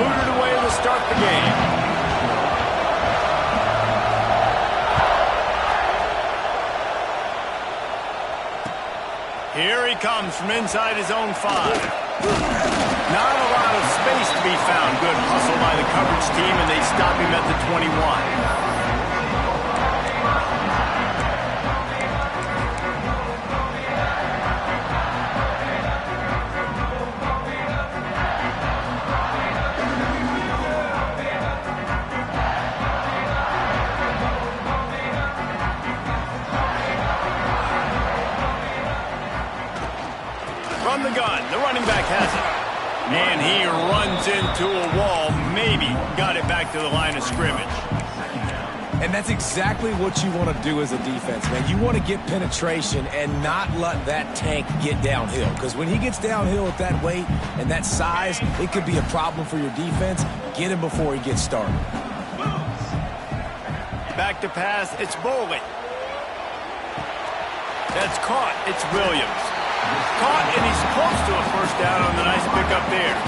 booted away to start the game. Here he comes from inside his own 5. Not a lot of space to be found. Good hustle by the coverage team, and they stop him at the 21. From the gun, the running back has it. And he runs into a wall, maybe got it back to the line of scrimmage. And that's exactly what you want to do as a defense, man. You want to get penetration and not let that tank get downhill. Because when he gets downhill at that weight and that size, it could be a problem for your defense. Get him before he gets started. Back to pass, it's Bowling. That's caught, it's Williams. Caught, and he's close to a first down on the nice pickup there.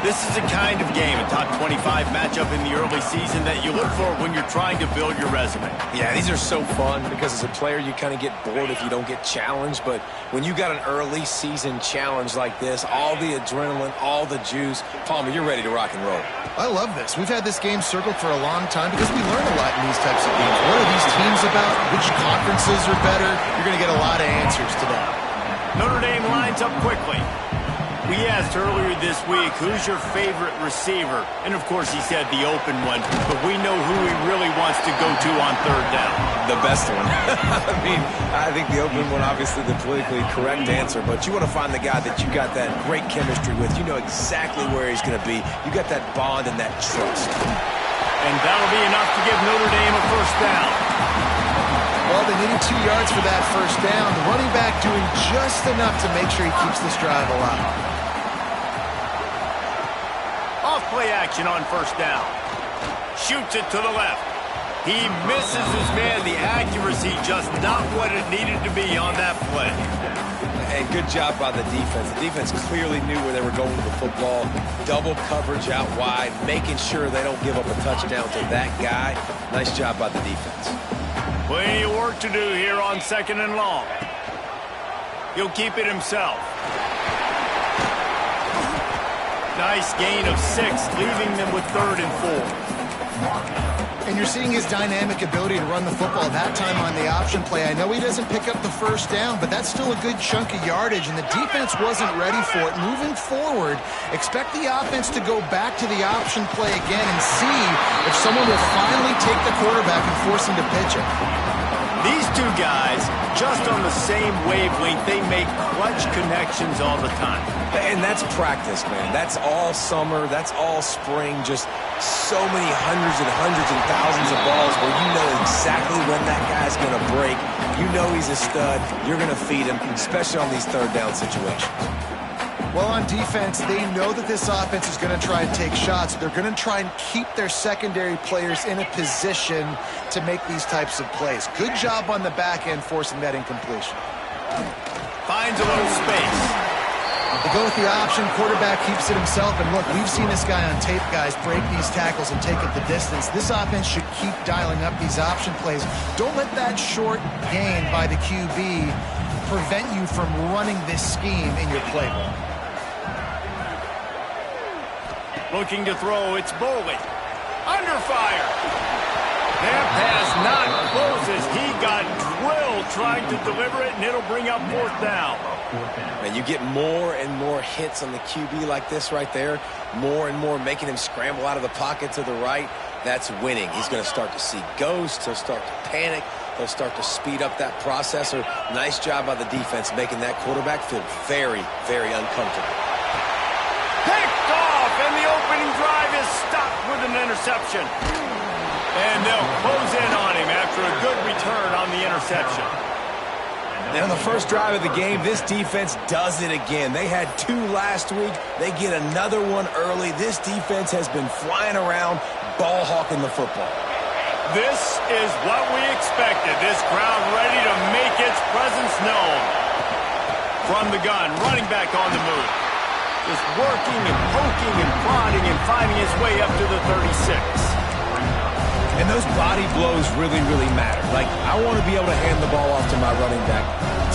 This is the kind of game, a top 25 matchup in the early season that you look for when you're trying to build your resume. Yeah, these are so fun because as a player you kind of get bored if you don't get challenged, but when you got an early season challenge like this, all the adrenaline, all the juice, Palmer, you're ready to rock and roll. I love this. We've had this game circled for a long time because we learn a lot in these types of games. What are these teams about? Which conferences are better? You're going to get a lot of answers today. Notre Dame lines up quickly. We asked earlier this week, who's your favorite receiver? And, of course, he said the open one, but we know who he really wants to go to on third down. The best one. I think the open one, obviously the politically correct answer, but you want to find the guy that you got that great chemistry with. You know exactly where he's going to be. You got that bond and that trust. And that'll be enough to give Notre Dame a first down. Well, they needed 2 yards for that first down. The running back doing just enough to make sure he keeps this drive alive. Off play action on first down. Shoots it to the left. He misses his man. The accuracy just not what it needed to be on that play. Hey, good job by the defense. The defense clearly knew where they were going with the football. Double coverage out wide, making sure they don't give up a touchdown to that guy. Nice job by the defense. Plenty of work to do here on second and long. He'll keep it himself. Nice gain of 6, leaving them with 3rd and 4. And you're seeing his dynamic ability to run the football that time on the option play. I know he doesn't pick up the first down, but that's still a good chunk of yardage, and the defense wasn't ready for it. Moving forward, expect the offense to go back to the option play again and see if someone will finally take the quarterback and force him to pitch it. These two guys, just on the same wavelength, they make clutch connections all the time. And that's practice, man. That's all summer. That's all spring. Just so many hundreds and thousands of balls where you know exactly when that guy's going to break. You know he's a stud. You're going to feed him, especially on these third down situations. Well, on defense, they know that this offense is going to try and take shots. They're going to try and keep their secondary players in a position to make these types of plays. Good job on the back end forcing that incompletion. Finds a little space. They go with the option. Quarterback keeps it himself. And look, we've seen this guy on tape, guys, break these tackles and take it the distance. This offense should keep dialing up these option plays. Don't let that short gain by the QB prevent you from running this scheme in your playbook. Looking to throw, it's Bowling. Under fire. That pass not closes. He got drilled trying to deliver it, and it'll bring up 4th down. And you get more and more hits on the QB like this right there. More and more making him scramble out of the pocket to the right. That's winning. He's going to start to see ghosts. He'll start to panic. He'll start to speed up that processor. Nice job by the defense making that quarterback feel very, very uncomfortable. Picked off, and the opening drive is stopped with an interception. And they'll close in on him after a good return on the interception. And on the first drive of the game, this defense does it again. They had 2 last week. They get another one early. This defense has been flying around, ball hawking the football. This is what we expected. This crowd ready to make its presence known. From the gun, running back on the move. Just working and poking and prodding and finding his way up to the 36. And those body blows really, really matter. Like, I want to be able to hand the ball off to my running back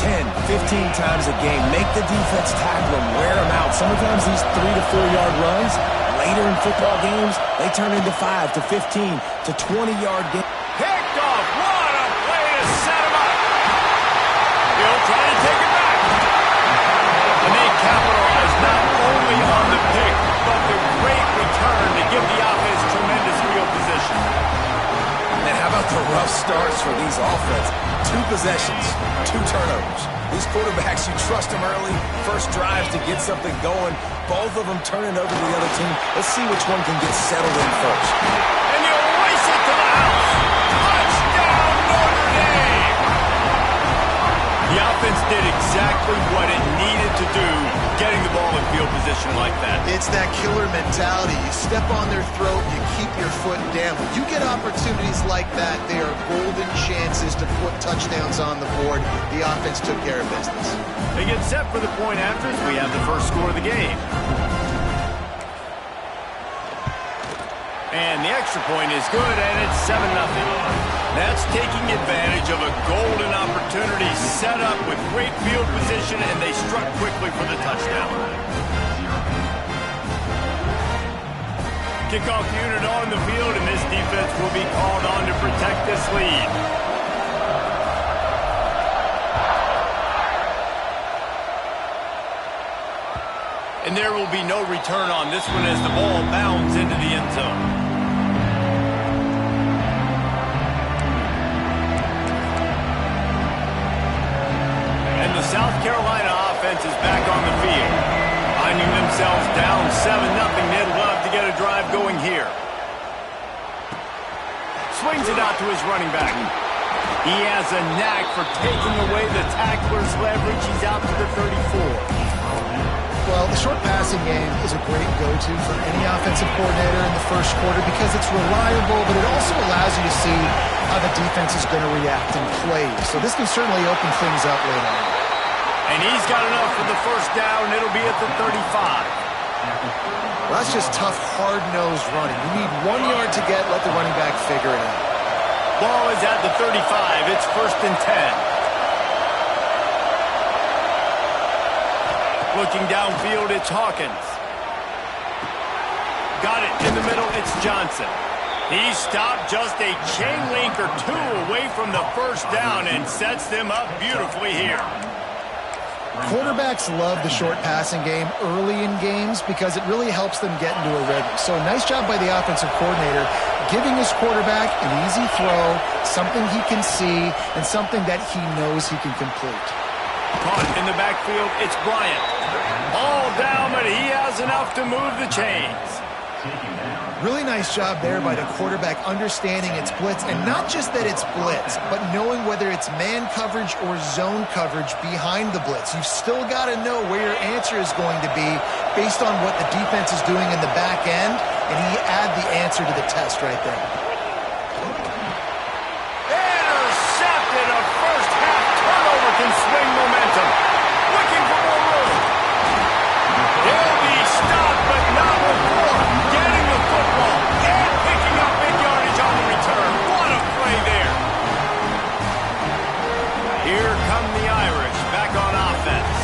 10, 15 times a game. Make the defense tackle him, wear him out. Sometimes these 3 to 4 yard runs, later in football games, they turn into 5 to 15 to 20-yard games. Picked off. What a play to set him up. He'll try to take it back. And they capitalize not only on the pick, but the great return to give the offense tremendous field position. And how about the rough starts for these offense? 2 possessions, 2 turnovers. These quarterbacks, you trust them early, first drives to get something going. Both of them turning over to the other team. Let's see which one can get settled in first. And you race it to the house. Touchdown, Notre Dame! The offense did exactly what it needed to do, getting the ball in field position like that. It's that killer mentality. You step on their throat, you keep your foot down. When you get opportunities like that, they are golden chances to put touchdowns on the board. The offense took care of business. They get set for the point after as we have the first score of the game. And the extra point is good, and it's 7-0. That's taking advantage of a golden opportunity set up with great field position, and they struck quickly for the touchdown. Kickoff unit on the field, and this defense will be called on to protect this lead. And there will be no return on this one as the ball bounds into the end zone. And the South Carolina offense is back on the field. Finding themselves down 7-0, they'd love to get a drive going here. Swings it out to his running back. He has a knack for taking away the tackler's leverage. He's out to the 34. Well, the short passing game is a great go-to for any offensive coordinator in the first quarter because it's reliable, but it also allows you to see how the defense is going to react and play. So this can certainly open things up later on. And he's got enough for the first down. It'll be at the 35. Well, that's just tough, hard-nosed running. You need 1 yard to get, let the running back figure it out. Ball is at the 35. It's 1st and 10. Looking downfield, it's Hawkins. Got it in the middle, it's Johnson. He stopped just a chain link or 2 away from the first down and sets them up beautifully here. Quarterbacks love the short passing game early in games because it really helps them get into a rhythm. So nice job by the offensive coordinator giving his quarterback an easy throw, something he can see, and something that he knows he can complete. Caught in the backfield, it's Bryant. Ball down, but he has enough to move the chains. Really nice job there by the quarterback understanding it's blitz, and not just that it's blitz, but knowing whether it's man coverage or zone coverage behind the blitz. You've still got to know where your answer is going to be based on what the defense is doing in the back end, and he add the answer to the test right there. Intercepted. A first half turnover can swing momentum. Looking for more room. He'll be stopped, but not before getting the football and picking up big yardage on the return. What a play there. Here come the Irish back on offense.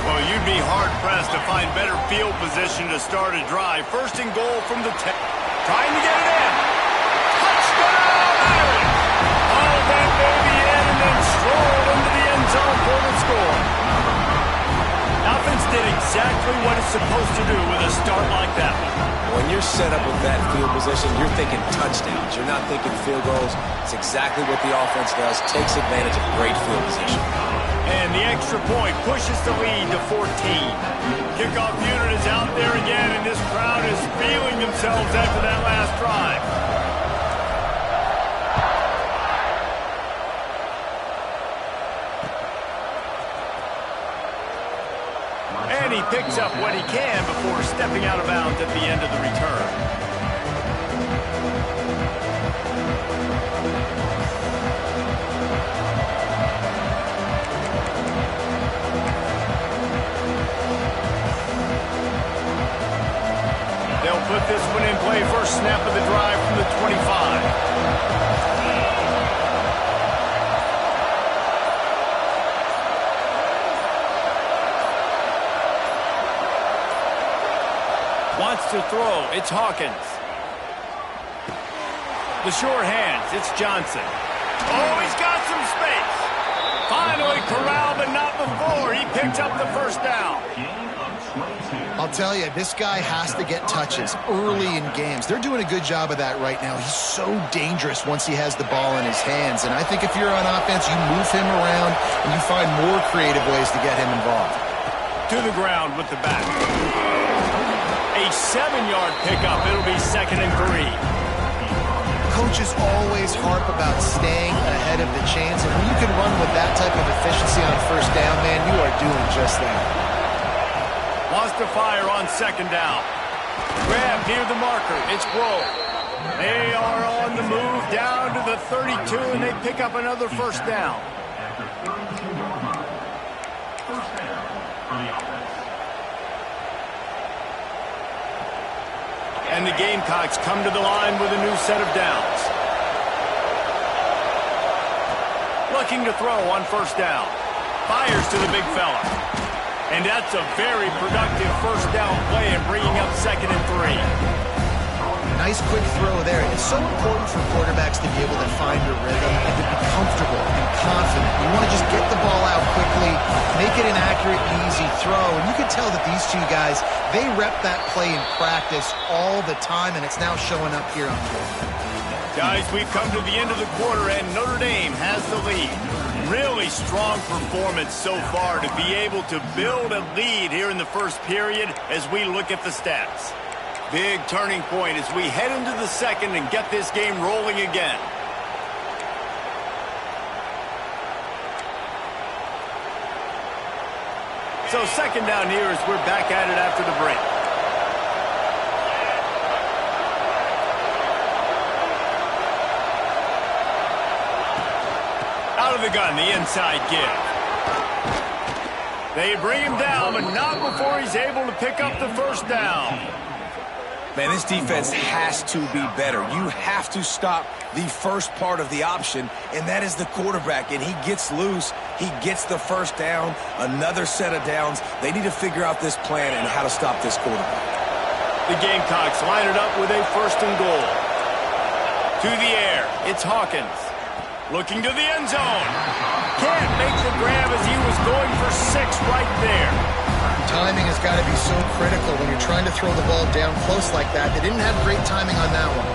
Well, you'd be hard-pressed to find better field position to start a drive. 1st and goal from the 10. Trying to get it in. Touchdown, Irish. All that baby in and then strolled into the end zone for the score. Offense did exactly what it's supposed to do with a start like that one. When you're set up with that field position, you're thinking touchdowns. You're not thinking field goals. It's exactly what the offense does. Takes advantage of great field position. And the extra point pushes the lead to 14. Kickoff unit is out there again, and this crowd is feeling themselves after that last drive. And he picks up what he can before stepping out of bounds at the end of the return. They'll put this one in play. First snap of the drive from the 25. Wants to throw. It's Hawkins. The short hands. It's Johnson. Oh, he's got some space. Finally corralled, but not before. He picked up the first down. I'll tell you, this guy has to get touches early in games. They're doing a good job of that right now. He's so dangerous once he has the ball in his hands. And I think if you're on offense, you move him around and you find more creative ways to get him involved. To the ground with the back. A 7-yard pickup. It'll be 2nd and 3. Coaches always harp about staying ahead of the chains, and when you can run with that type of efficiency on first down, man, you are doing just that. Wants to fire on 2nd down. Grab near the marker. It's Grove. They are on the move down to the 32, and they pick up another first down. And the Gamecocks come to the line with a new set of downs. Looking to throw on first down. Fires to the big fella. And that's a very productive first down play and bringing up 2nd and 3. Nice quick throw there. It's so important for quarterbacks to be able to find your rhythm and to be comfortable and confident. You want to just get the ball out quickly, make it an accurate and easy throw. And you can tell that these two guys, they rep that play in practice all the time, and it's now showing up here on film. Guys, we've come to the end of the quarter, and Notre Dame has the lead. Really strong performance so far to be able to build a lead here in the first period as we look at the stats. Big turning point as we head into the second and get this game rolling again. So 2nd down here as we're back at it after the break. Out of the gun, the inside give. They bring him down, but not before he's able to pick up the first down. Man, this defense has to be better. You have to stop the first part of the option, and that is the quarterback. And he gets loose. He gets the first down, another set of downs. They need to figure out this plan and how to stop this quarterback. The Gamecocks line it up with a 1st and goal. To the air, it's Hawkins. Looking to the end zone. Can't make the grab as he was going for 6 right there. Timing has got to be so critical when you're trying to throw the ball down close like that. They didn't have great timing on that one.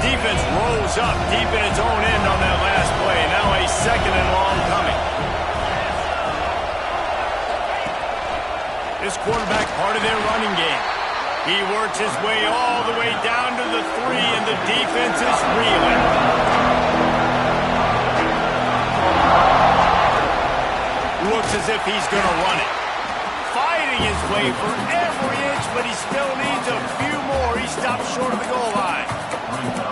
Defense rolls up deep in its own end on that last play. Now a 2nd and long coming. This quarterback part of their running game. He works his way all the way down to the 3, and the defense is reeling. Looks as if he's going to run it. Fighting his way for every inch, but he still needs a few more. He stops short of the goal line.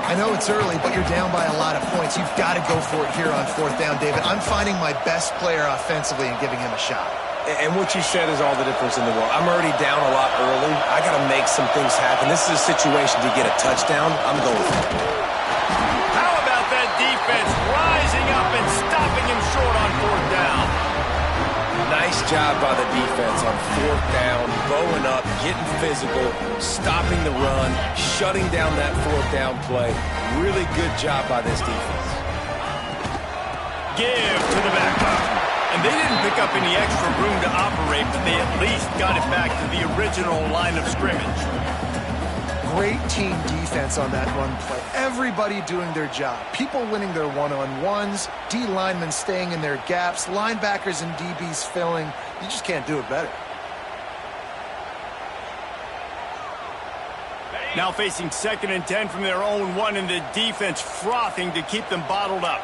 I know it's early, but you're down by a lot of points. You've got to go for it here on 4th down, David. I'm finding my best player offensively and giving him a shot. And what you said is all the difference in the world. I'm already down a lot early. I got to make some things happen. This is a situation to get a touchdown. I'm going for it. How about that defense rising up and stopping him short on 4th down? Nice job by the defense on 4th down, bowing up, getting physical, stopping the run, shutting down that 4th down play. Really good job by this defense. Give to the backup. And they didn't pick up any extra room to operate, but they at least got it back to the original line of scrimmage. Great team defense on that run play. Everybody doing their job. People winning their one-on-ones, D linemen staying in their gaps, linebackers and DBs filling. You just can't do it better. Now facing 2nd and 10 from their own 1, and the defense frothing to keep them bottled up.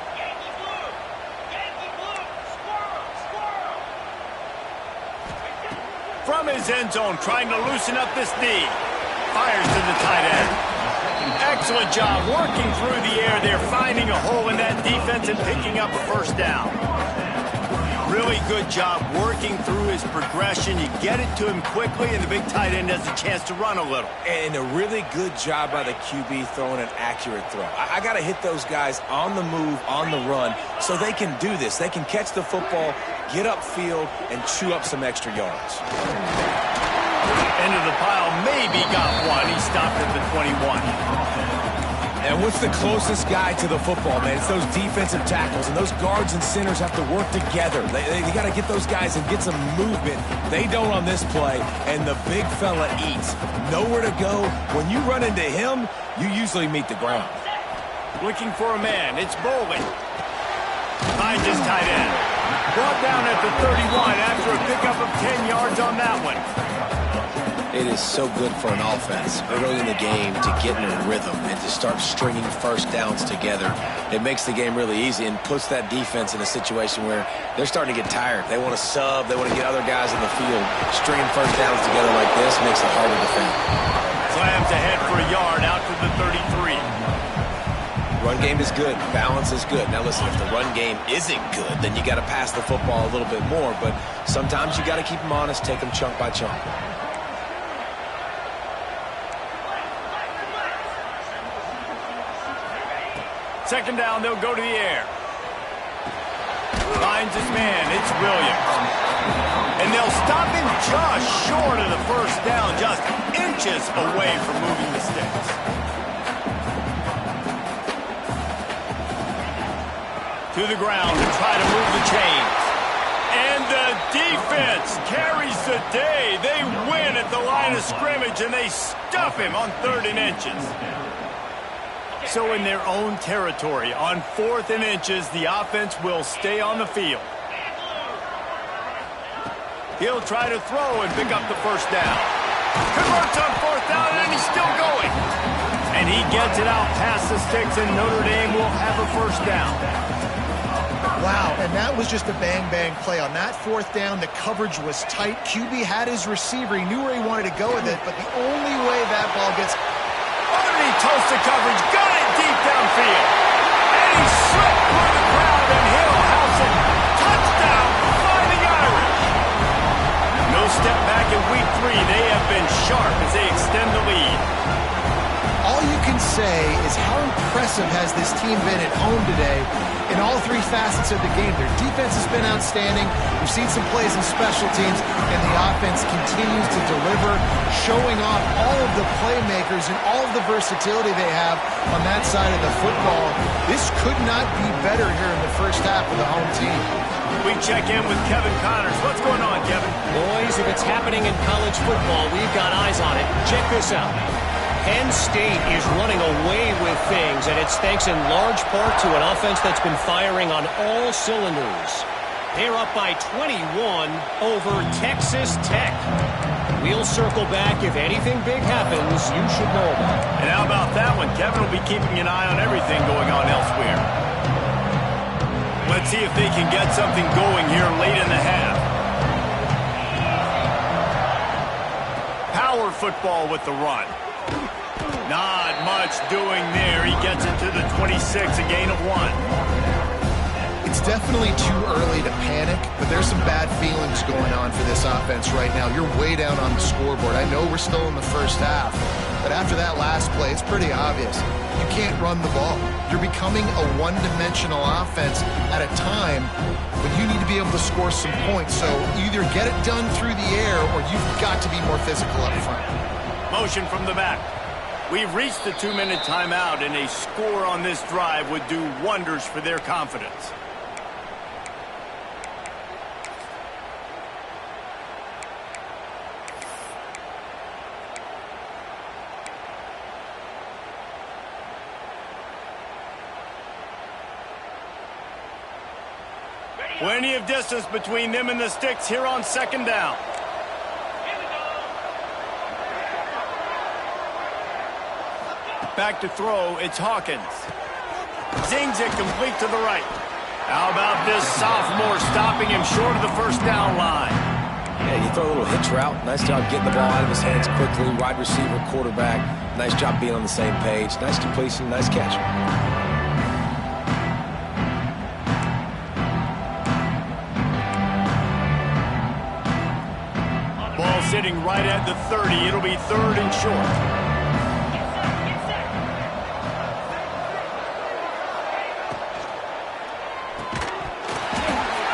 From his end zone, trying to loosen up this D. Fires to the tight end. Excellent job working through the air there, finding a hole in that defense and picking up a first down. Really good job working through his progression. You get it to him quickly, and the big tight end has a chance to run a little. And a really good job by the QB throwing an accurate throw. I got to hit those guys on the move, on the run, so they can do this. They can catch the football, get upfield, and chew up some extra yards. End of the pile, maybe got one. He stopped at the 21. And what's the closest guy to the football, man? It's those defensive tackles, and those guards and centers have to work together. They got to get those guys and get some movement. They don't on this play, and the big fella eats. Nowhere to go. When you run into him, you usually meet the ground. Looking for a man. It's Bowling. Finds his tight end. Brought down at the 31 after a pickup of 10 yards on that one. It is so good for an offense early in the game to get in a rhythm and to start stringing first downs together. It makes the game really easy and puts that defense in a situation where they're starting to get tired. They want to sub. They want to get other guys in the field. Stringing first downs together like this makes it hard to defend. Slams ahead for a yard out to the 33. Run game is good. Balance is good. Now listen, if the run game isn't good, then you got to pass the football a little bit more. But sometimes you got to keep them honest, take them chunk by chunk. Second down, they'll go to the air. Finds his man. It's Williams. And they'll stop him just short of the first down, just inches away from moving the sticks. To the ground to try to move the chains. And the defense carries the day. They win at the line of scrimmage, and they stuff him on 3rd and inches. So in their own territory, on 4th and inches, the offense will stay on the field. He'll try to throw and pick up the first down. Converts on 4th down, and he's still going. And he gets it out past the sticks, and Notre Dame will have a first down. Wow, and that was just a bang-bang play. On that 4th down, the coverage was tight. QB had his receiver. He knew where he wanted to go with it, but the only way that ball gets underneath toasted coverage, got it deep downfield. And he slipped through the crowd, and Hill house it. Touchdown, Fighting Irish. No step back in week 3. They have been sharp as they extend the lead. All you can say is how impressive has this team been at home today in all 3 facets of the game. Their defense has been outstanding. We've seen some plays in special teams, and the offense continues to deliver, showing off all of the playmakers and all of the versatility they have on that side of the football. This could not be better here in the first half of the home team. We check in with Kevin Connors. What's going on, Kevin? Boys, if it's happening in college football, we've got eyes on it. Check this out. Penn State is running away with things, and it's thanks in large part to an offense that's been firing on all cylinders. They're up by 21 over Texas Tech. We'll circle back. If anything big happens, you should know about it. And how about that one? Kevin will be keeping an eye on everything going on elsewhere. Let's see if they can get something going here late in the half. Power football with the run. Not much doing there. He gets it to the 26, a gain of 1. It's definitely too early to panic, but there's some bad feelings going on for this offense right now. You're way down on the scoreboard. I know we're still in the first half, but after that last play, it's pretty obvious. You can't run the ball. You're becoming a one-dimensional offense at a time when you need to be able to score some points. So either get it done through the air or you've got to be more physical up front. Motion from the back. We've reached the 2-minute timeout, and a score on this drive would do wonders for their confidence. Plenty of distance between them and the sticks here on 2nd down. Back to throw, it's Hawkins. Zings it complete to the right. How about this sophomore stopping him short of the first down line? Yeah, you throw a little hitch route. Nice job getting the ball out of his hands quickly. Wide receiver, quarterback. Nice job being on the same page. Nice completion, nice catch. sitting right at the 30. It'll be 3rd and short.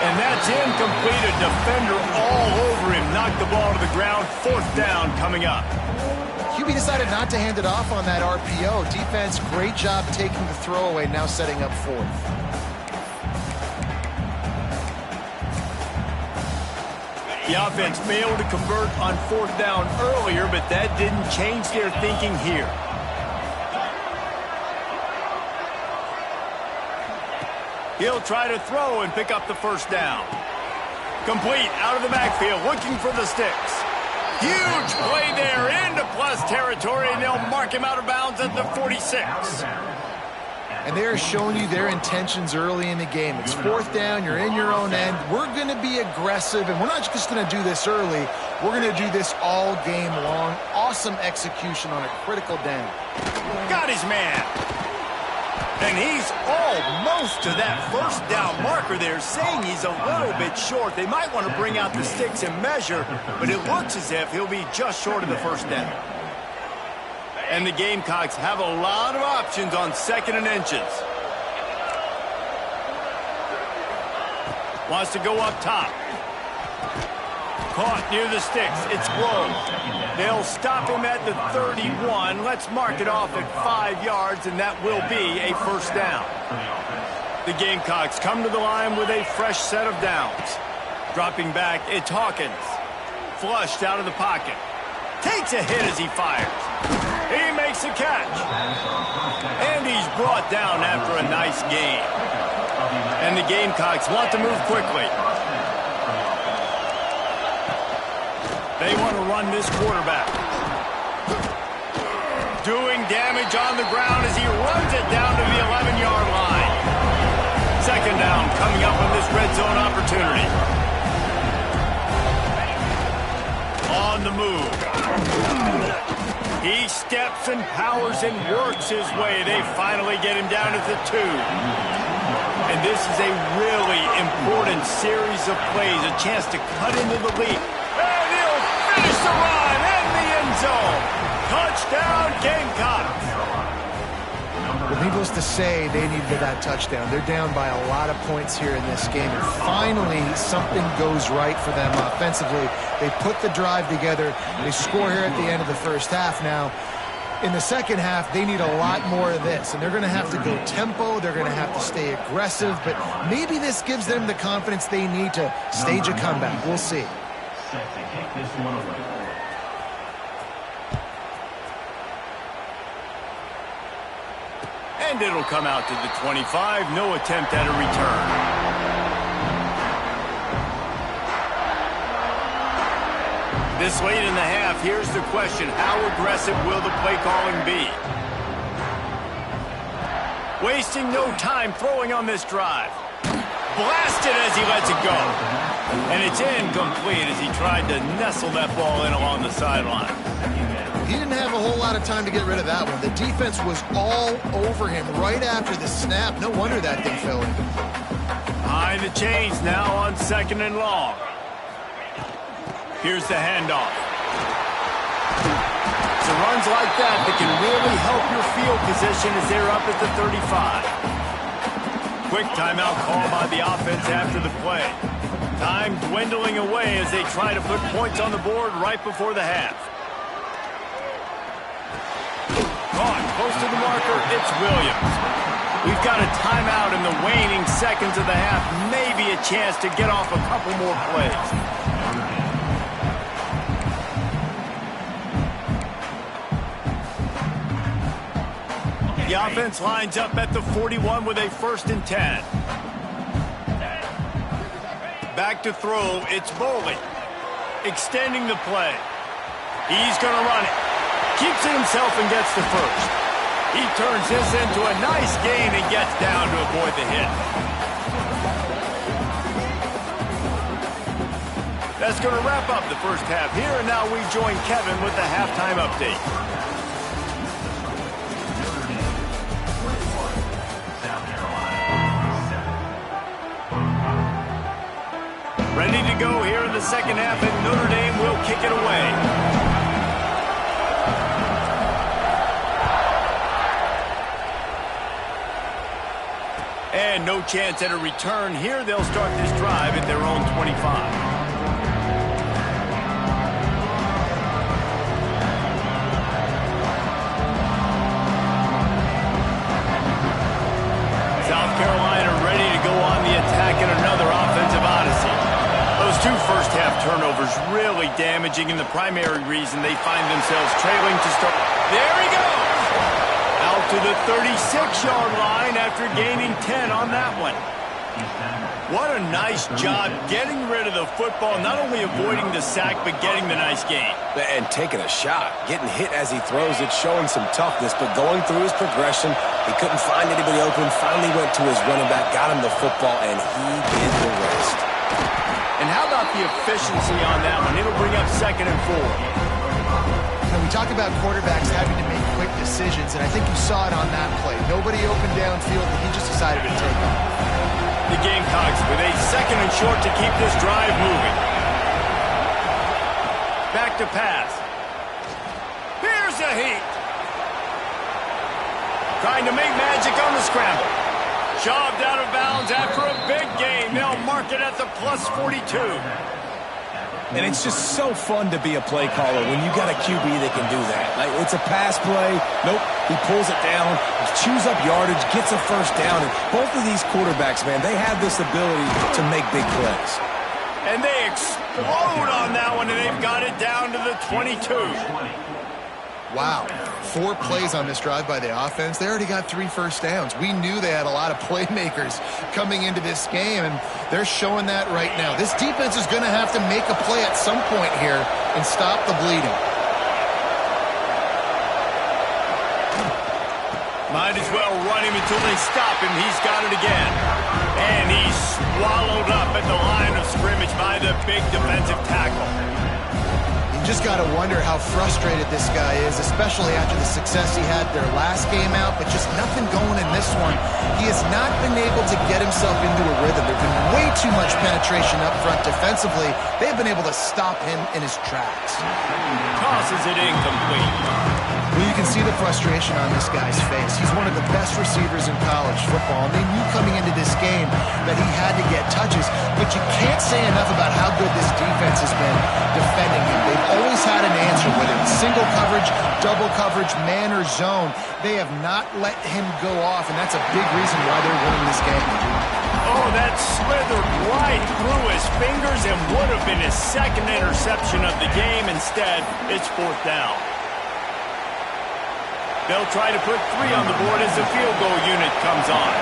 And that's incomplete. A defender all over him. Knocked the ball to the ground. 4th down coming up. QB decided not to hand it off on that RPO. Defense, great job taking the throwaway, now setting up 4th. The offense failed to convert on 4th down earlier, but that didn't change their thinking here. He'll try to throw and pick up the 1st down. Complete out of the backfield, looking for the sticks. Huge play there into plus territory, and they'll mark him out of bounds at the 46. And they are showing you their intentions early in the game. It's 4th down, you're in your own end. We're going to be aggressive, and we're not just going to do this early. We're going to do this all game long. Awesome execution on a critical down. Got his man. And he's almost to that 1st down marker there, saying he's a little bit short. They might want to bring out the sticks and measure, but it looks as if he'll be just short of the 1st down. And the Gamecocks have a lot of options on 2nd and inches. Wants to go up top. Caught near the sticks. It's Blow. They'll stop him at the 31. Let's mark it off at 5 yards, and that will be a 1st down. The Gamecocks come to the line with a fresh set of downs. Dropping back, it's Hawkins. Flushed out of the pocket. Takes a hit as he fires. He makes a catch. And he's brought down after a nice gain. And the Gamecocks want to move quickly. They want to run this quarterback. Doing damage on the ground as he runs it down to the 11-yard line. 2nd down coming up on this red zone opportunity. On the move. He steps and powers and works his way. They finally get him down at the 2. And this is a really important series of plays, a chance to cut into the lead. And he'll finish the run in the end zone. Touchdown, Gamecocks. Well, needless to say, they needed that touchdown. They're down by a lot of points here in this game. And finally, something goes right for them offensively. They put the drive together. They score here at the end of the 1st half. Now, in the 2nd half, they need a lot more of this. And they're going to have to go tempo. They're going to have to stay aggressive. But maybe this gives them the confidence they need to stage a comeback. We'll see. And it'll come out to the 25. No attempt at a return. This late in the half, here's the question. How aggressive will the play calling be? Wasting no time throwing on this drive. Blasted as he lets it go. And it's incomplete as he tried to nestle that ball in along the sideline. He didn't have a whole lot of time to get rid of that one. The defense was all over him right after the snap. No wonder that thing fell in. Behind the chains now on 2nd and long. Here's the handoff. It's runs like that can really help your field position as they're up at the 35. Quick timeout call by the offense after the play. Time dwindling away as they try to put points on the board right before the half. Caught close to the marker, it's Williams. We've got a timeout in the waning seconds of the half. Maybe a chance to get off a couple more plays. The offense lines up at the 41 with a 1st and 10. Back to throw, it's Boley. Extending the play. He's going to run it. Keeps it himself and gets the 1st. He turns this into a nice gain and gets down to avoid the hit. That's going to wrap up the 1st half here, and now we join Kevin with the halftime update. Ready to go here in the the second half, and Notre Dame will kick it away. And no chance at a return here. They'll start this drive at their own 25. South Carolina ready to go on the attack in another offensive odyssey. Those two first-half turnovers really damaging, and the primary reason they find themselves trailing to start. There he goes! Out to the 36-yard line after gaining 10 on that one. What a nice job getting rid of the football, not only avoiding the sack, but getting the nice gain. And taking a shot. Getting hit as he throws it, showing some toughness, but going through his progression, he couldn't find anybody open, finally went to his running back, got him the football, and he did the rest. And how about the efficiency on that one? It'll bring up 2nd and 4. We talk about quarterbacks having to make quick decisions, and I think you saw it on that play. Nobody opened downfield, and he just decided to take it. The Gamecocks with a 2nd and short to keep this drive moving. Back to pass. Here's a heat. Trying to make magic on the scramble. Shoved out of bounds after a big gain. They'll mark it at the plus 42. And it's just so fun to be a play caller when you got a QB that can do that. Like, it's a pass play. Nope, he pulls it down, chews up yardage, gets a first down. And both of these quarterbacks, man, they have this ability to make big plays. And they explode on that one, and they've got it down to the 22. Wow. 4 plays on this drive by the offense. They already got 3 first downs. We knew they had a lot of playmakers coming into this game, and they're showing that right now. This defense is going to have to make a play at some point here and stop the bleeding. Might as well run him until they stop him. He's got it again. And he's swallowed up at the line of scrimmage by the big defensive tackle. You just got to wonder how frustrated this guy is, especially after the success he had their last game out, but just nothing going in this one. He has not been able to get himself into a rhythm. There's been way too much penetration up front defensively. They've been able to stop him in his tracks. Tosses it incomplete. Well, you can see the frustration on this guy's face. He's one of the best receivers in college football, and they knew coming into this game that he had to get touches, but you can't say enough about how good this defense has been defending him. They've always had an answer, whether it's single coverage, double coverage, man, or zone. They have not let him go off, and that's a big reason why they're winning this game. Oh, that slithered right through his fingers and would have been his 2nd interception of the game. Instead, it's 4th down. They'll try to put 3 on the board as the field goal unit comes on.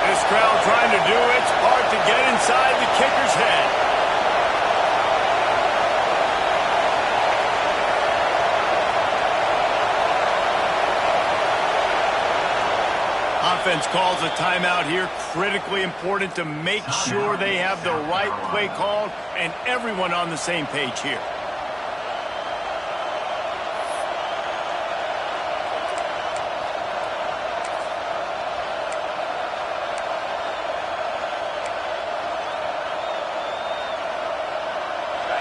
This crowd trying to do its part to get inside the kicker's head. Offense calls a timeout here. Critically important to make sure they have the right play called and everyone on the same page here.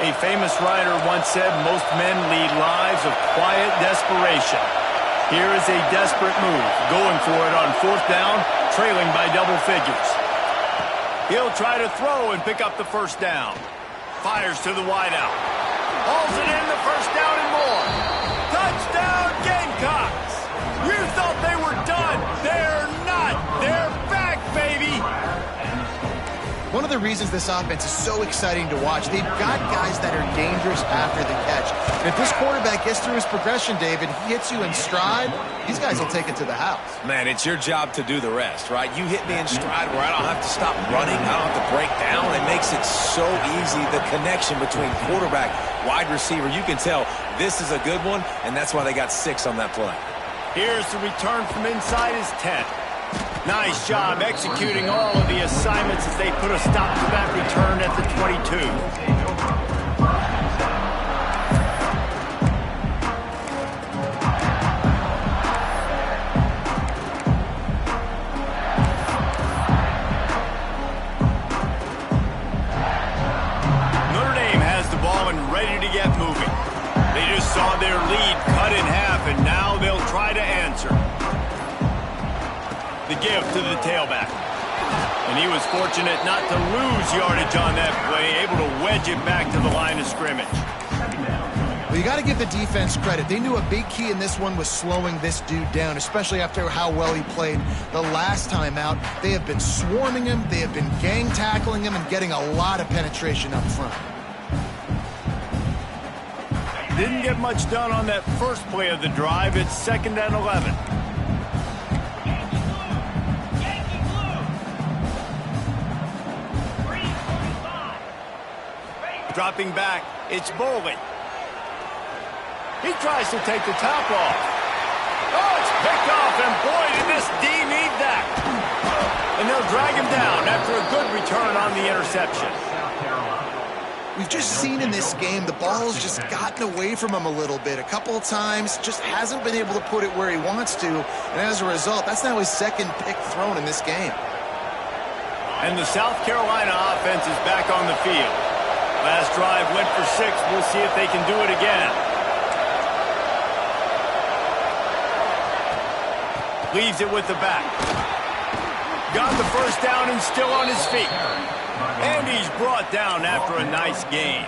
A famous writer once said, most men lead lives of quiet desperation. Here is a desperate move, going for it on 4th down, trailing by double figures. He'll try to throw and pick up the first down. Fires to the wideout. Hauls it in, the first down and more. Touchdown, Gamecocks! You thought they were done. They're not. They're back, baby! One of the reasons this offense is so exciting to watch, they've got guys that are dangerous after the catch. And if this quarterback gets through his progression, David, he hits you in stride, these guys will take it to the house. Man, it's your job to do the rest, right? You hit me in stride where I don't have to stop running, I don't have to break down. It makes it so easy, the connection between quarterback, wide receiver. You can tell this is a good one, and that's why they got 6 on that play. Here's the return from inside his 10. Nice job executing all of the assignments as they put a stop to that return at the 22. Notre Dame has ready to get moving. They just saw their lead cut in half, and now they'll try to answer. The give to the tailback. And he was fortunate not to lose yardage on that play, able to wedge it back to the line of scrimmage. Well, you got to give the defense credit. They knew a big key in this one was slowing this dude down, especially after how well he played the last time out. They have been swarming him, they have been gang tackling him, and getting a lot of penetration up front. Didn't get much done on that first play of the drive. It's 2nd and 11. Dropping back, it's Boley. He tries to take the top off. Oh, it's picked off, and boy, did this D need that. And they'll drag him down after a good return on the interception. We've just seen in this game the ball's just gotten away from him a little bit. A couple of times, just hasn't been able to put it where he wants to. And as a result, that's now his 2nd pick thrown in this game. And the South Carolina offense is back on the field. Last drive went for 6. We'll see if they can do it again. Leaves it with the back. Got the first down and still on his feet. And he's brought down after a nice gain.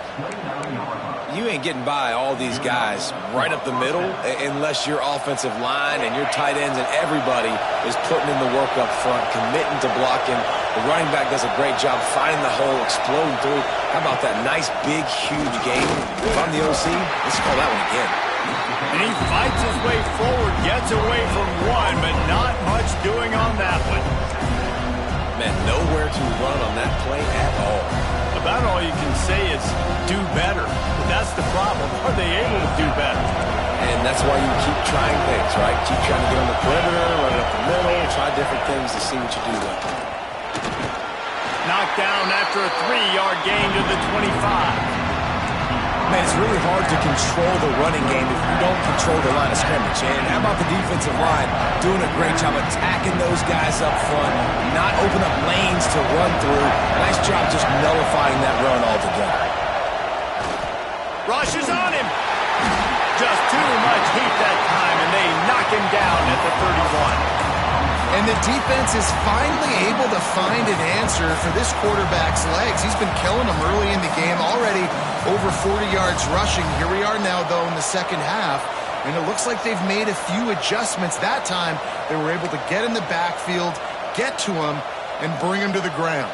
You ain't getting by all these guys right up the middle unless your offensive line and your tight ends and everybody is putting in the work up front, committing to blocking. The running back does a great job finding the hole, exploding through. How about that nice, big, huge game? If I'm the OC, let's call that one again. And he fights his way forward, gets away from one, but not much doing on that one. Man, nowhere to run on that play at all. About all you can say is do better. But that's the problem. Are they able to do better? And that's why you keep trying things, right? Keep trying to get on the perimeter, run it up the middle, try different things to see what you do with. Knocked down after a 3-yard gain to the 25. Man, it's really hard to control the running game if you don't control the line of scrimmage. And how about the defensive line doing a great job attacking those guys up front, not open up lanes to run through. Nice job just nullifying that run altogether. Rush is on him. Just too much heat that time, and they knock him down at the 31. And the defense is finally able to find an answer for this quarterback's legs. He's been killing them early in the game, already over 40 yards rushing. Here we are now, though, in the second half. And it looks like they've made a few adjustments. That time, they were able to get in the backfield, get to him, and bring him to the ground.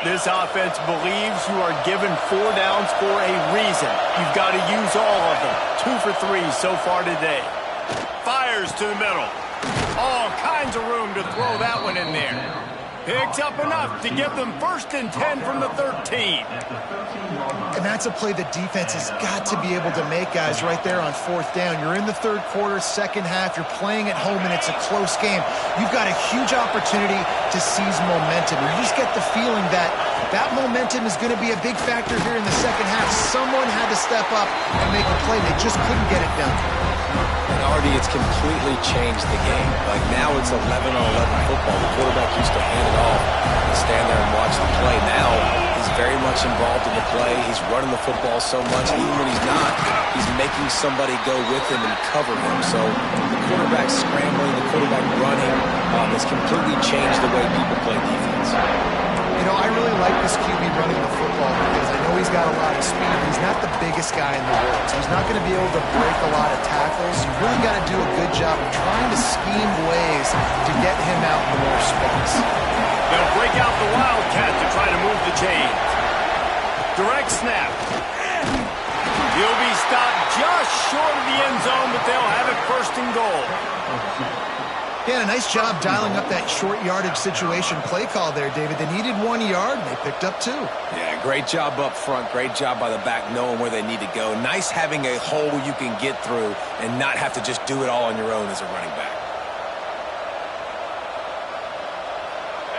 This offense believes you are given 4 downs for a reason. You've got to use all of them. 2 for 3 so far today. Fires to the middle. All kinds of room to throw that one in there. Picks up enough to give them 1st and 10 from the 13. And that's a play the defense has got to be able to make, guys, right there on 4th down. You're in the 3rd quarter, second half. You're playing at home, and it's a close game. You've got a huge opportunity to seize momentum. You just get the feeling that that momentum is going to be a big factor here in the second half. Someone had to step up and make a play. They just couldn't get it done. And Artie, it's completely changed the game. Like now it's 11-on-11 football. The quarterback used to hand it off and stand there and watch the play. Now he's very much involved in the play. He's running the football so much. Even when he's not, he's making somebody go with him and cover him. So the quarterback scrambling, the quarterback running, has completely changed the way people play defense. You know, I really like this QB running the football because I know he's got a lot of speed. He's not the biggest guy in the world, so he's not going to be able to break a lot of tackles. You've really got to do a good job of trying to scheme ways to get him out in more space. They'll break out the Wildcat to try to move the chains. Direct snap. He'll be stopped just short of the end zone, but they'll have it 1st and goal. Yeah, a nice job dialing up that short yardage situation play call there, David. They needed 1 yard, and they picked up 2. Yeah, great job up front. Great job by the back knowing where they need to go. Nice having a hole you can get through and not have to just do it all on your own as a running back.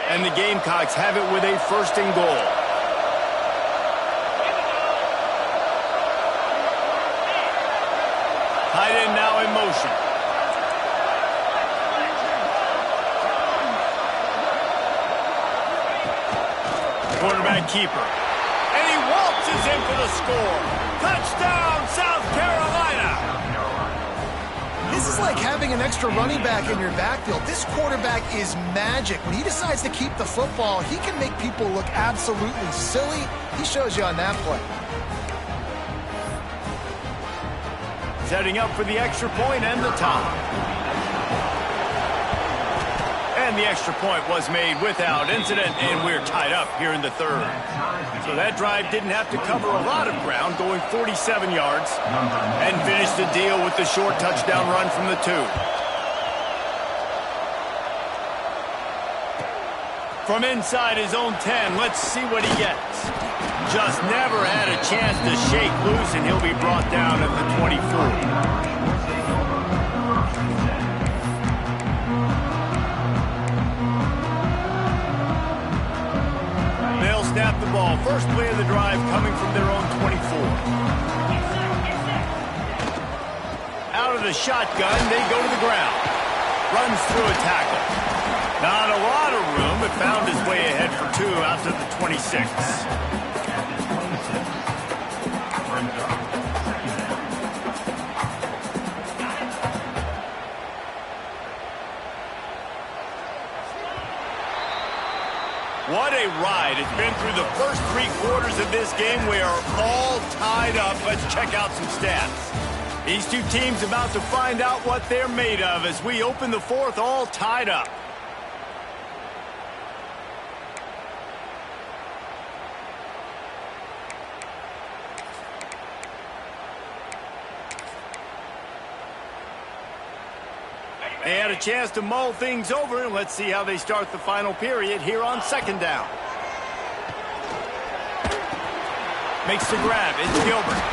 And the Gamecocks have it with a 1st and goal. Tight end now in motion. Quarterback keeper. And he waltzes in for the score. Touchdown, South Carolina. This is like having an extra running back in your backfield. This quarterback is magic. When he decides to keep the football, he can make people look absolutely silly. He shows you on that play. Setting up for the extra point and the tie. And the extra point was made without incident, and we're tied up here in the third. So that drive didn't have to cover a lot of ground, going 47 yards, and finished the deal with the short touchdown run from the 2. From inside his own 10, let's see what he gets. Just never had a chance to shake loose, and he'll be brought down at the 24. Snap the ball. First play of the drive coming from their own 24. Out of the shotgun, they go to the ground. Runs through a tackle. Not a lot of room, but found his way ahead for 2 out to the 26. What a ride. It's been through the first 3 quarters of this game. We are all tied up. Let's check out some stats. These two teams about to find out what they're made of as we open the 4th all tied up. They had a chance to mull things over, and let's see how they start the final period here on 2nd down. Makes the grab. It's Gilbert.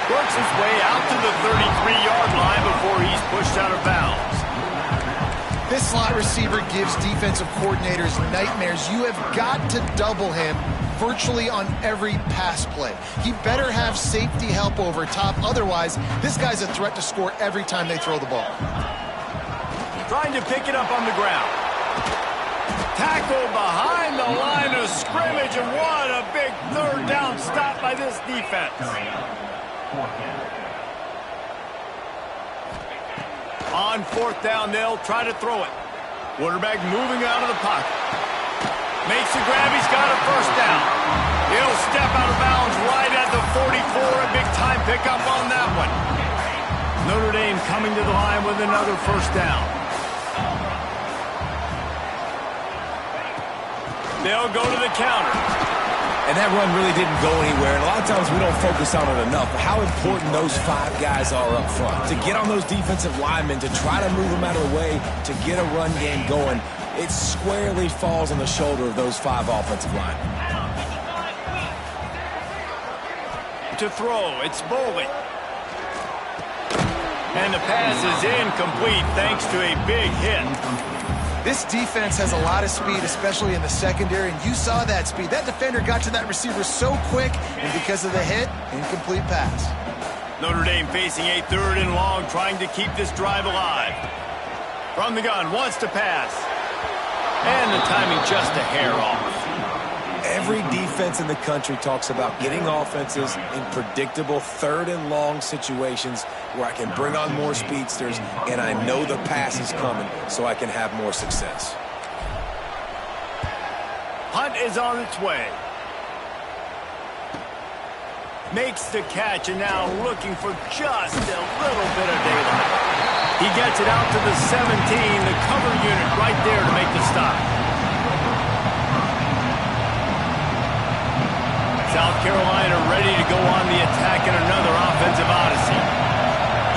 Works his way out to the 33-yard line before he's pushed out of bounds. This slot receiver gives defensive coordinators nightmares. You have got to double him virtually on every pass play. He better have safety help over top. Otherwise, this guy's a threat to score every time they throw the ball. Trying to pick it up on the ground. Tackle behind the line of scrimmage, and what a big 3rd down stop by this defense. On 4th down, they'll try to throw it. Quarterback moving out of the pocket. Makes a grab, he's got a 1st down. He'll step out of bounds right at the 44, a big time pickup on that one. Notre Dame coming to the line with another 1st down. They'll go to the counter. And that run really didn't go anywhere. And a lot of times we don't focus on it enough. But how important those 5 guys are up front. To get on those defensive linemen, to try to move them out of the way, to get a run game going, it squarely falls on the shoulder of those 5 offensive linemen. To throw, it's Boley. And the pass is incomplete thanks to a big hit. This defense has a lot of speed, especially in the secondary, and you saw that speed. That defender got to that receiver so quick, and because of the hit, incomplete pass. Notre Dame facing a 3rd and long, trying to keep this drive alive. From the gun, wants to pass. And the timing just a hair off. Every defense in the country talks about getting offenses in predictable 3rd and long situations where I can bring on more speedsters and I know the pass is coming so I can have more success. Hunt is on its way. Makes the catch and now looking for just a little bit of daylight. He gets it out to the 17, the cover unit right there to make the stop. South Carolina ready to go on the attack in another offensive odyssey.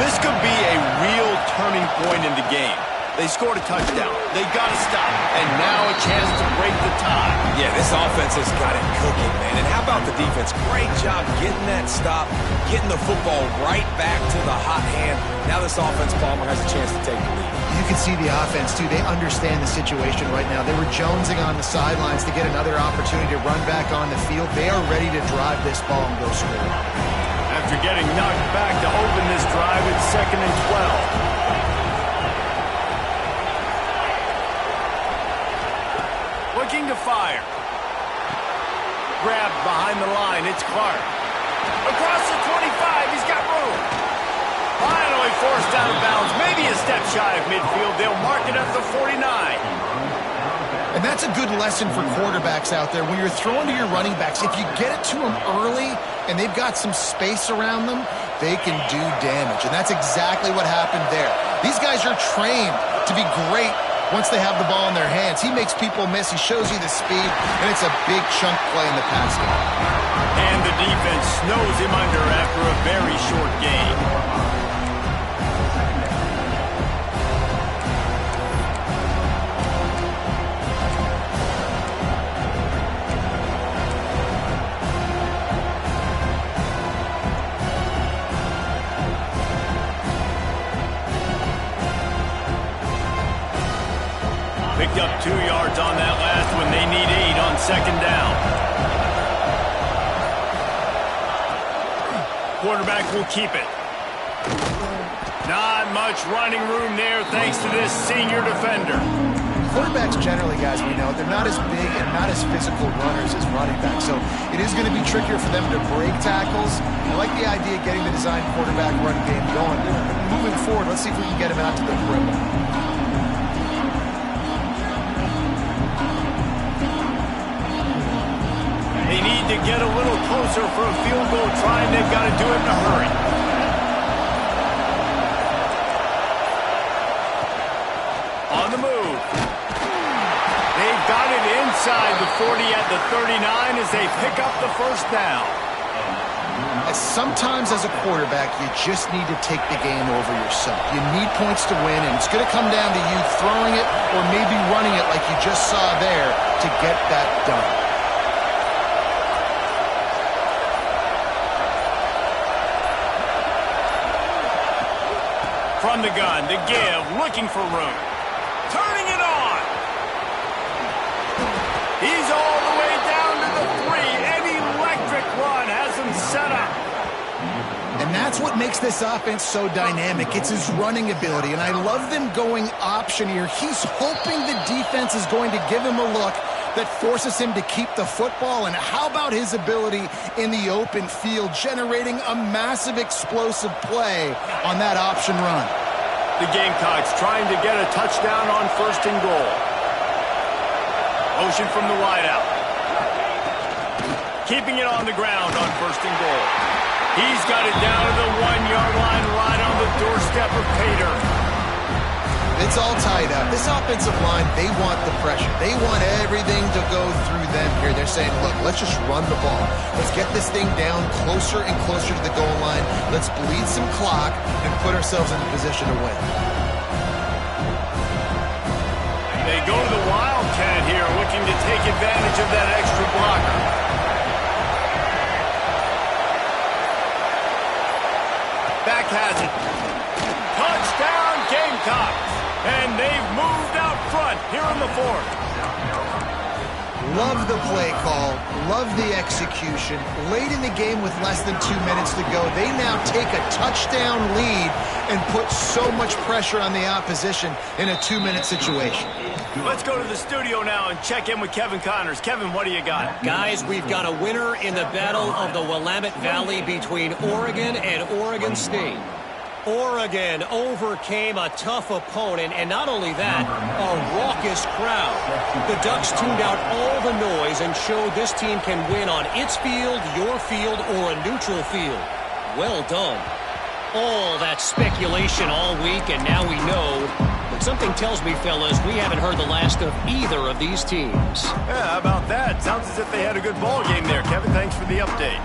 This could be a real turning point in the game. They scored a touchdown. They got to stop. And now a chance to break the tie. Yeah, this offense has got it cooking, man. And how about the defense? Great job getting that stop, getting the football right back to the hot hand. Now this offense, Palmer, has a chance to take the lead. You can see the offense, too. They understand the situation right now. They were jonesing on the sidelines to get another opportunity to run back on the field. They are ready to drive this ball and go score. After after getting knocked back to open this drive at 2nd and 12. Looking to fire. Grabbed behind the line. It's Clark. Across the 25. He's got room. Finally forced out of bounds. Maybe a step shy of midfield. They'll mark it at the 49. And that's a good lesson for quarterbacks out there. When you're throwing to your running backs, if you get it to them early and they've got some space around them, they can do damage. And that's exactly what happened there. These guys are trained to be great once they have the ball in their hands. He makes people miss. He shows you the speed, and it's a big chunk play in the pass game. And the defense snows him under after a very short game. Picked up 2 yards on that last one. They need 8 on 2nd down. Quarterback will keep it. Not much running room there thanks to this senior defender. Quarterbacks generally, guys, we know, they're not as big and not as physical runners as running backs. So it is going to be trickier for them to break tackles. I like the idea of getting the design quarterback run game going. Moving forward, let's see if we can get him out to the perimeter. They need to get a little closer for a field goal try, and they've got to do it in a hurry. On the move. They've got it inside the 40 at the 39 as they pick up the first down. Sometimes as a quarterback, you just need to take the game over yourself. You need points to win, and it's going to come down to you throwing it or maybe running it like you just saw there to get that done. From the gun, to give, looking for room. Turning it on. He's all the way down to the 3. An electric run has him set up. And that's what makes this offense so dynamic. It's his running ability, and I love them going option here. He's hoping the defense is going to give him a look that forces him to keep the football. And how about his ability in the open field, generating a massive explosive play on that option run? The Gamecocks trying to get a touchdown on 1st and goal. Motion from the wideout. Keeping it on the ground on 1st and goal. He's got it down to the 1-yard line, right on the doorstep of Pater. It's all tied up. This offensive line, they want the pressure. They want everything to go through them here. They're saying, look, let's just run the ball. Let's get this thing down closer and closer to the goal line. Let's bleed some clock and put ourselves in a position to win. They go to the Wildcat here, looking to take advantage of that extra blocker. Back has it. Touchdown, Gamecocks. And they've moved out front here in the 4th. Love the play call. Love the execution. Late in the game with less than 2 minutes to go, they now take a touchdown lead and put so much pressure on the opposition in a 2-minute situation. Let's go to the studio now and check in with Kevin Connors. Kevin, what do you got? Guys, we've got a winner in the battle of the Willamette Valley between Oregon and Oregon State. Oregon overcame a tough opponent, and not only that, a raucous crowd. The Ducks tuned out all the noise and showed this team can win on its field, your field, or a neutral field. Well done. All that speculation all week, and now we know. But something tells me, fellas, we haven't heard the last of either of these teams. Yeah, how about that? Sounds as if they had a good ball game there, Kevin. Thanks for the update.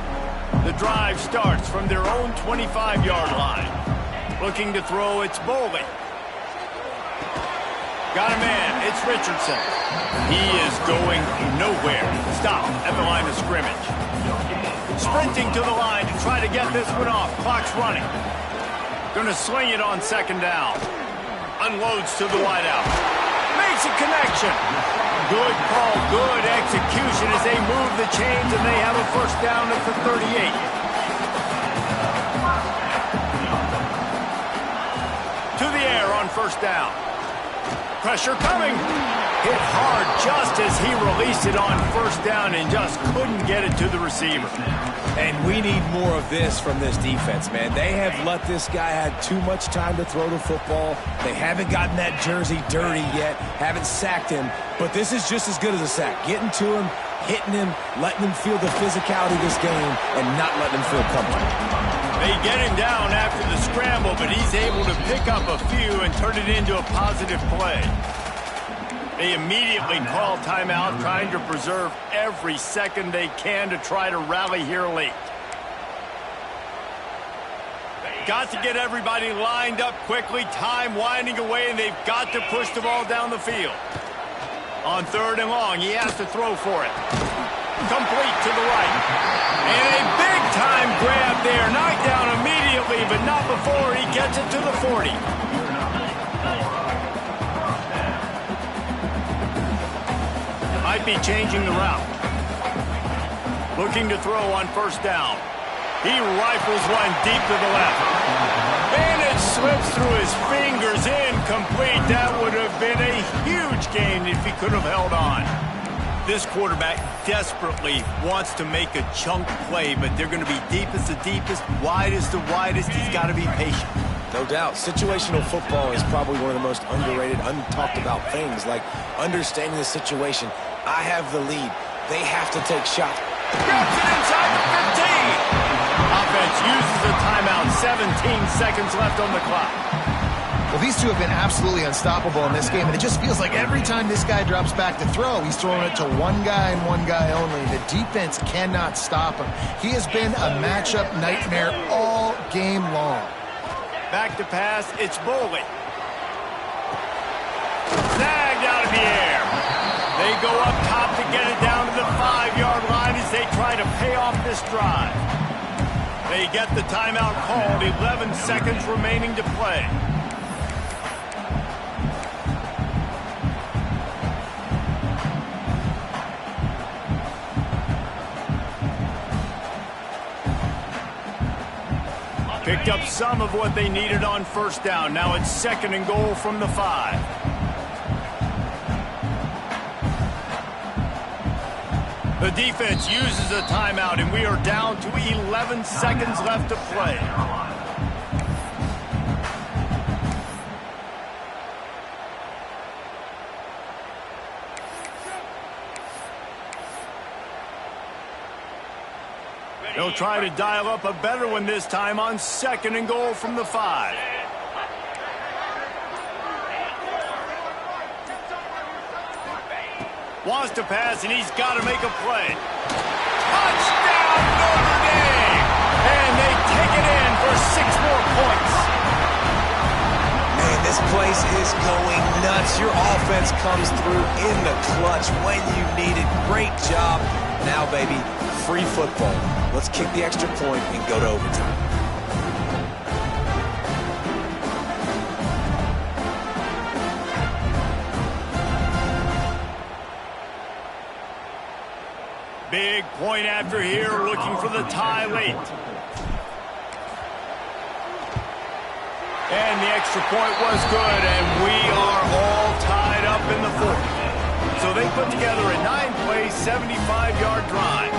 The drive starts from their own 25-yard line. Looking to throw, it's Bowling. Got a man, it's Richardson. He is going nowhere. Stop at the line of scrimmage. Sprinting to the line to try to get this one off. Clock's running. Gonna swing it on 2nd down. Unloads to the wideout. Makes a connection. Good call, good execution as they move the chains, and they have a 1st down at the 38. to the air on first down. Pressure coming. Hit hard just as he released it on first down and just couldn't get it to the receiver. And we need more of this from this defense, man. They have let this guy have too much time to throw the football. They haven't gotten that jersey dirty yet, haven't sacked him. But this is just as good as a sack. Getting to him, hitting him, letting him feel the physicality of this game, and not letting him feel comfortable. They get him down after the scramble, but he's able to pick up a few and turn it into a positive play. They immediately call timeout, trying to preserve every second they can to try to rally here late. Got to get everybody lined up quickly, time winding away, and they've got to push the ball down the field. On third and long, he has to throw for it. Complete to the right. And a big-time grab there. Knocked down immediately, but not before he gets it to the 40. Might be changing the route. Looking to throw on first down. He rifles one deep to the left. And it slips through his fingers, incomplete. That would have been a huge gain if he could have held on. This quarterback desperately wants to make a chunk play, but they're going to be deepest to deepest, widest to widest. He's got to be patient. No doubt. Situational football is probably one of the most underrated, untalked about things, like understanding the situation. I have the lead. They have to take shots. Grabs it inside the 15. Offense uses a timeout. 17 seconds left on the clock. Well, these two have been absolutely unstoppable in this game, and it just feels like every time this guy drops back to throw, he's throwing it to one guy and one guy only. The defense cannot stop him. He has been a matchup nightmare all game long. Back to pass, it's Boley. Snagged out of the air. They go up top to get it down to the 5-yard line as they try to pay off this drive. They get the timeout called, 11 seconds remaining to play. Picked up some of what they needed on first down. Now it's second and goal from the 5. The defense uses a timeout, and we are down to 11 seconds left to play. They'll try to dial up a better one this time on second and goal from the 5. Wants to pass, and he's got to make a play. Touchdown, Notre Dame! And they take it in for 6 more points. Man, this place is going nuts. Your offense comes through in the clutch when you need it. Great job. Now, baby, free football. Let's kick the extra point and go to overtime. Big point after here, looking for the tie late. And the extra point was good, and we are all tied up in the 4th. So they put together a 9-play, 75-yard drive.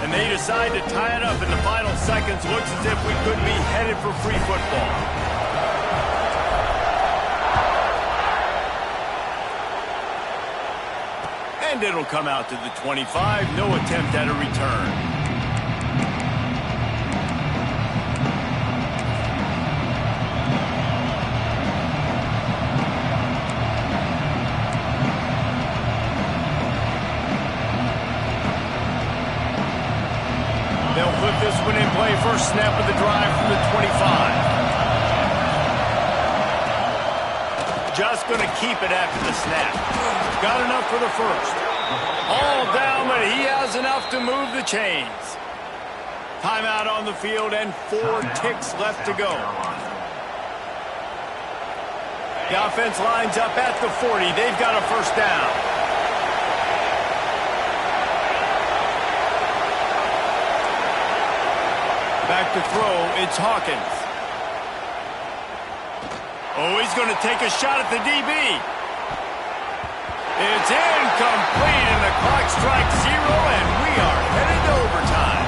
And they decide to tie it up in the final seconds. Looks as if we could be headed for free football. And it'll come out to the 25. No attempt at a return. They'll put this one in play. First snap of the drive from the 25. Just going to keep it after the snap. Got enough for the first. All down, but he has enough to move the chains. Timeout on the field and 4 ticks left to go. The offense lines up at the 40. They've got a first down. Back to throw, it's Hawkins. Oh, he's going to take a shot at the DB. It's incomplete, and the clock strikes 0, and we are headed to overtime.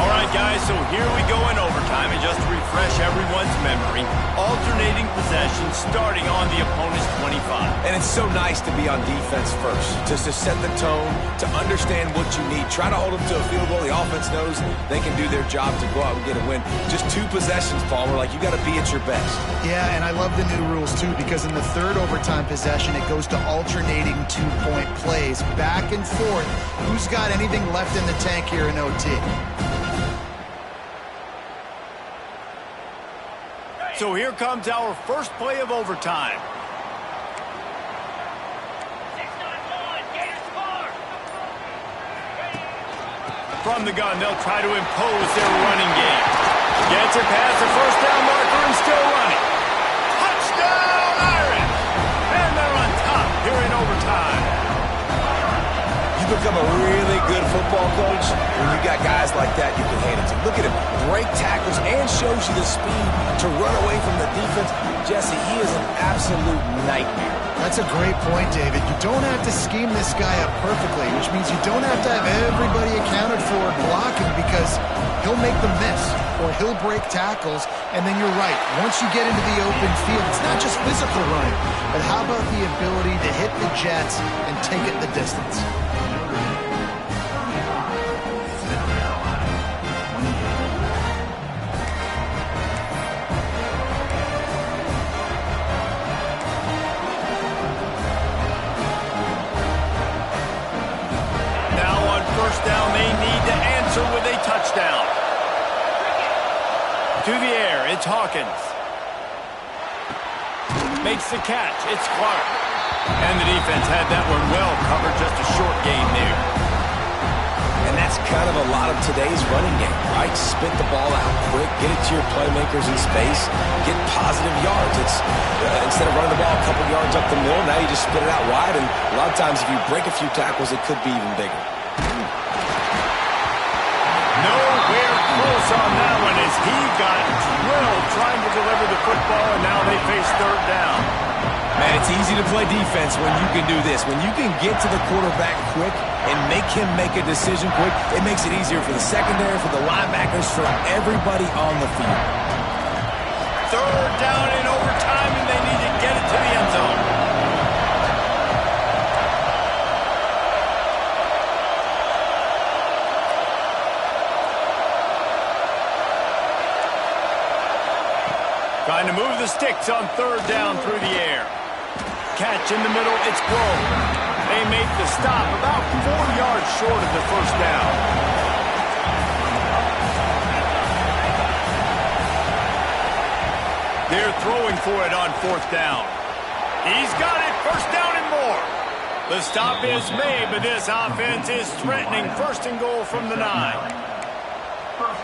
All right, guys, so here we go in overtime, and just to refresh everyone's memory, alternating possession starting on the opponent's 25. And it's so nice to be on defense first, just to set the tone, to understand what you need. Try to hold them to a field goal. The offense knows they can do their job to go out and get a win. Just 2 possessions, Palmer. Like, you got to be at your best. Yeah, and I love the new rules, too, because in the third overtime possession, it goes to alternating 2-point plays, back and forth. Who's got anything left in the tank here in OT? So here comes our first play of overtime. From the gun, they'll try to impose their running game. Gets it past the first down marker and still running. Touchdown, Irish! And they're on top here in overtime. You become a really good football coach when you got guys like that you can hand it to. Look at him, break tackles and shows you the speed to run away from the defense. Jesse, he is an absolute nightmare. That's a great point, David. You don't have to scheme this guy up perfectly, which means you don't have to have everybody accounted for blocking, because he'll make them miss or he'll break tackles. And then you're right. Once you get into the open field, it's not just physical running, but how about the ability to hit the jets and take it the distance? Down, they need to answer with a touchdown. To the air, it's Hawkins. Makes the catch, it's Clark. And the defense had that one well covered, just a short gain there. And that's kind of a lot of today's running game, right? Spit the ball out quick, get it to your playmakers in space, get positive yards. It's instead of running the ball a couple yards up the middle, now you just spit it out wide, and a lot of times if you break a few tackles, it could be even bigger. Nowhere close on that one as he got drilled trying to deliver the football, and now they face third down. Man, it's easy to play defense when you can do this. When you can get to the quarterback quick and make him make a decision quick, it makes it easier for the secondary, for the linebackers, for everybody on the field. Third down in overtime, and they need to get it to the end zone. Trying to move the sticks on third down through the air. Catch in the middle, it's blown. They make the stop about 4 yards short of the first down. They're throwing for it on fourth down. He's got it, first down and more. The stop is made, but this offense is threatening first and goal from the 9.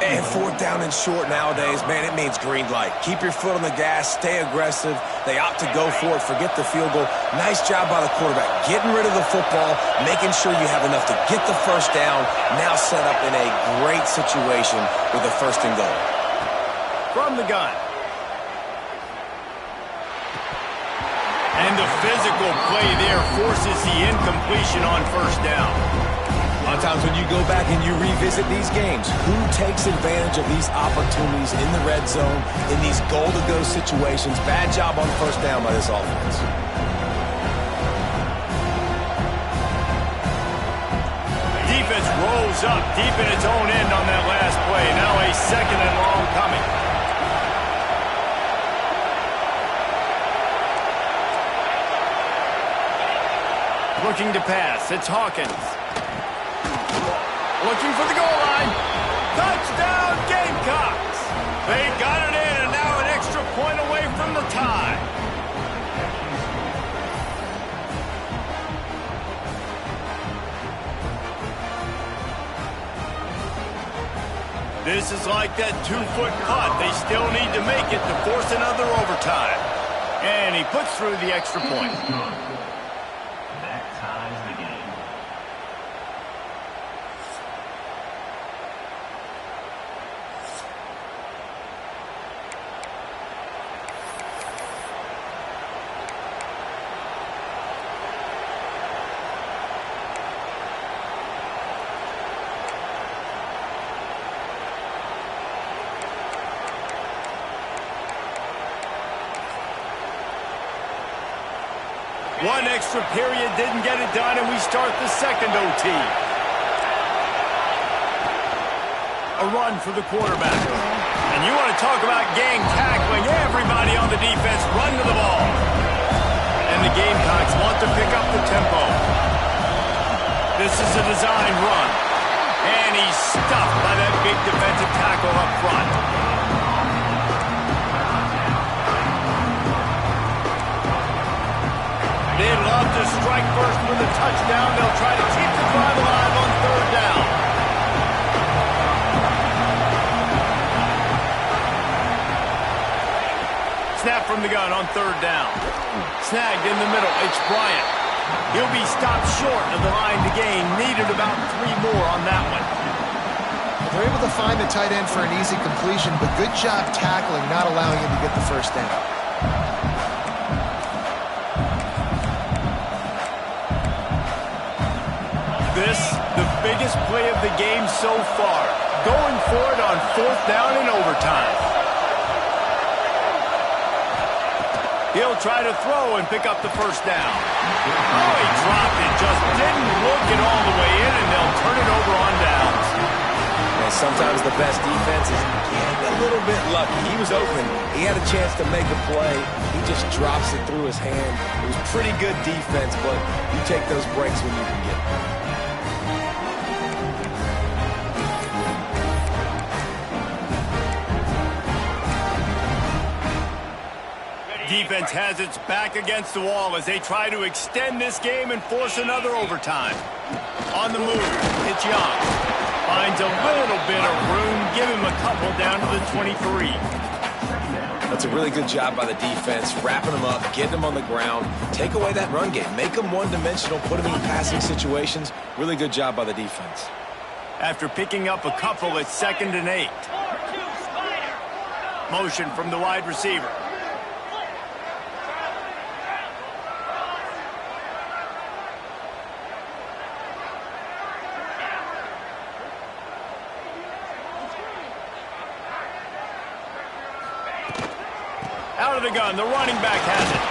And fourth down and short nowadays, man, it means green light. Keep your foot on the gas, stay aggressive. They opt to go for it, forget the field goal. Nice job by the quarterback, getting rid of the football, making sure you have enough to get the first down, now set up in a great situation with a first and goal. From the gun. And the physical play there forces the incompletion on first down. A lot of times when you go back and you revisit these games, who takes advantage of these opportunities in the red zone, in these goal-to-go situations? Bad job on first down by this offense. Defense rolls up deep in its own end on that last play. Now a second and long coming. Looking to pass, it's Hawkins. Looking for the goal line. Touchdown, Gamecocks! They got it in, and now an extra point away from the tie. This is like that 2-foot putt. They still need to make it to force another overtime. And he puts through the extra point. That ties the game. One extra period didn't get it done, and we start the second OT. A run for the quarterback. And you want to talk about gang tackling. Everybody on the defense run to the ball. And the Gamecocks want to pick up the tempo. This is a design run. And he's stuffed by that big defensive tackle up front. They'd love to strike first with a touchdown. They'll try to keep the drive alive on third down. Snap from the gun on third down. Snagged in the middle. It's Bryant. He'll be stopped short of the line to gain. Needed about 3 more on that one. They're able to find the tight end for an easy completion, but good job tackling, not allowing him to get the first down. This, the biggest play of the game so far. Going for it on fourth down in overtime. He'll try to throw and pick up the first down. Oh, he dropped it. Just didn't look it all the way in, and they'll turn it over on downs. And sometimes the best defense is getting a little bit lucky. He was open. He had a chance to make a play. He just drops it through his hand. It was pretty good defense, but you take those breaks when you can get them. Defense has its back against the wall as they try to extend this game and force another overtime. On the move, it's Young. Finds a little bit of room. Give him a couple down to the 23. That's a really good job by the defense, wrapping them up, getting them on the ground, take away that run game, make them one-dimensional, put them in passing situations. Really good job by the defense. After picking up a couple, it's 2nd and 8. Motion from the wide receiver. Out of the gun, the running back has it.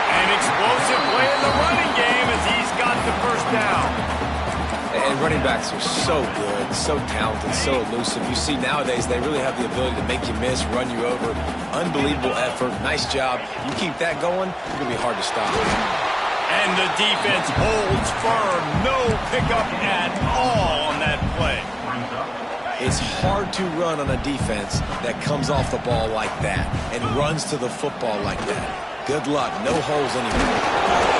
An explosive play in the running game as he's got the first down. And running backs are so good, so talented, so elusive. You see nowadays they really have the ability to make you miss, run you over. Unbelievable effort. Nice job. You keep that going, it's going to be hard to stop. And the defense holds firm. No pickup at all on that play. It's hard to run on a defense that comes off the ball like that and runs to the football like that. Good luck. No holes anymore.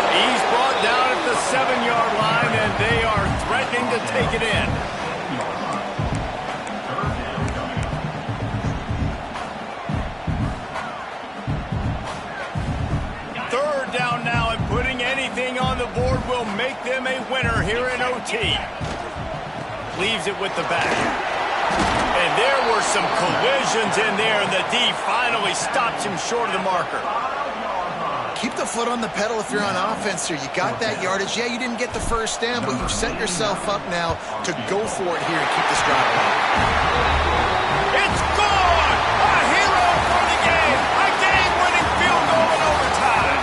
He's brought down at the 7-yard line, and they are threatening to take it in. Third down now, and putting anything on the board will make them a winner here in OT. Leaves it with the back. And there were some collisions in there, and the D finally stops him short of the marker. Keep the foot on the pedal if you're on offense here. You got that yardage. Yeah, you didn't get the first down, but you've set yourself up now to go for it here and keep this drive alive. It's gone! A hero for the game! A game-winning field goal in overtime!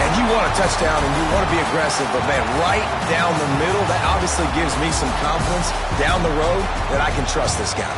And you want a touchdown and you want to be aggressive, but man, right down the middle, that obviously gives me some confidence down the road that I can trust this guy.